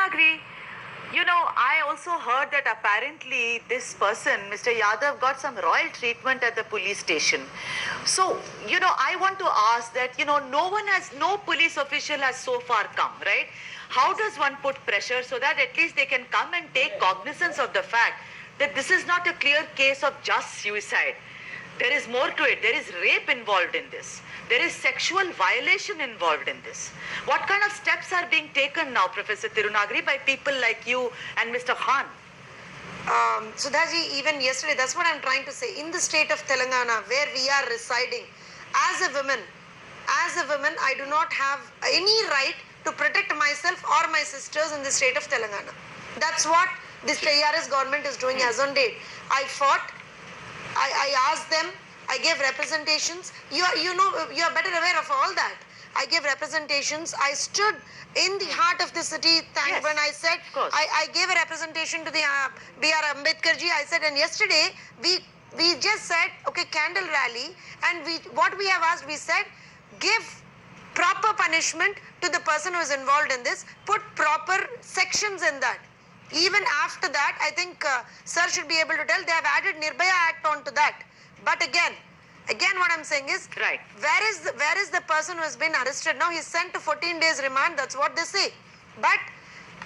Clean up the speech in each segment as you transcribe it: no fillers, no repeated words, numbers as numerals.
Tirunagri, I also heard that apparently this person, Mr. Yadav, got some royal treatment at the police station. So, I want to ask that, no police official has so far come, right? How does one put pressure so that at least they can come and take cognizance of the fact that this is not a clear case of just suicide? There is more to it. There is rape involved in this. There is sexual violation involved in this. What kind of steps are being taken now, Professor Tirunagri, by people like you and Mr. Khan? Sudhaji, even yesterday, that's what I'm trying to say. In the state of Telangana, where we are residing, as a woman, I do not have any right to protect myself or my sisters in the state of Telangana. That's what this TRS government is doing as on date. I fought. I asked them, I gave representations. You are better aware of all that. I gave representations. I stood in the heart of the city. Yes, when I said, I gave a representation to the B.R. Ambedkarji. I said, and yesterday we just said, okay, candle rally, and what we have asked, we said, give proper punishment to the person who is involved in this. Put proper sections in that. Even after that, I think sir should be able to tell, they have added Nirbhaya Act onto that. But again what I'm saying is, right, where is the person who has been arrested now? He's sent to 14 days remand, that's what they say. But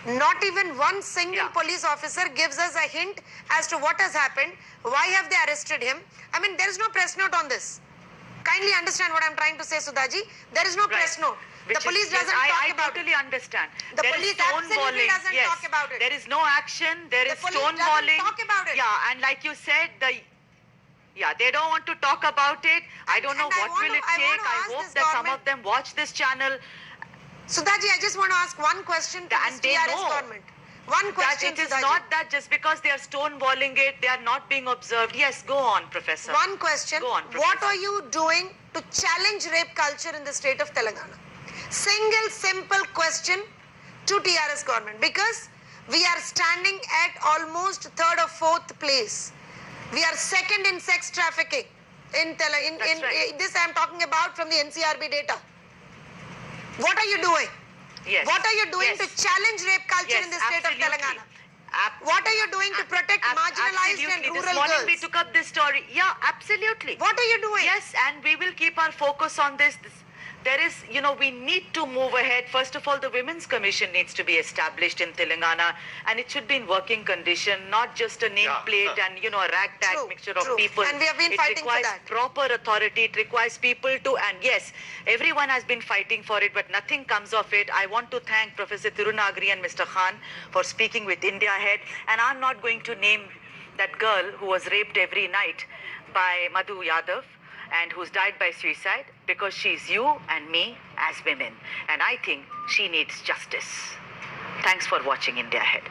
not even one single police officer gives us a hint as to what has happened. Why have they arrested him? I mean, there is no press note on this. Kindly understand what I'm trying to say, Sudhaji. There is no press note. The police doesn't talk about it. I totally understand. The police absolutely doesn't talk about it. There is no action. There is stonewalling. The police doesn't talk about it. Yeah, and like you said, they don't want to talk about it. I don't know what will it take. I hope that some of them watch this channel. Sudhaji, I just want to ask one question to this TRS government. One question, It is not that just because they are stonewalling it, they are not being observed. Yes, go on, Professor. One question. Go on, Professor. What are you doing to challenge rape culture in the state of Telangana? Single, simple question to TRS government, because we are standing at almost third or fourth place. We are second in sex trafficking. This I am talking about from the NCRB data. What are you doing? Yes. What are you doing to challenge rape culture in the state of Telangana? What are you doing to protect marginalized and rural This morning girls? we took up this story. Yeah, absolutely. What are you doing? Yes, and we will keep our focus on this. There is, we need to move ahead. First of all, the Women's Commission needs to be established in Telangana, and it should be in working condition, not just a nameplate and, a ragtag mixture of people. And we have been fighting for that. It requires proper authority. It requires people to, and yes, everyone has been fighting for it, but nothing comes of it. I want to thank Professor Tirunagri and Mr. Khan for speaking with India Ahead, and I'm not going to name that girl who was raped every night by Madhu Yadav, and who's died by suicide, because she's you and me as women. And I think she needs justice. Thanks for watching India Ahead.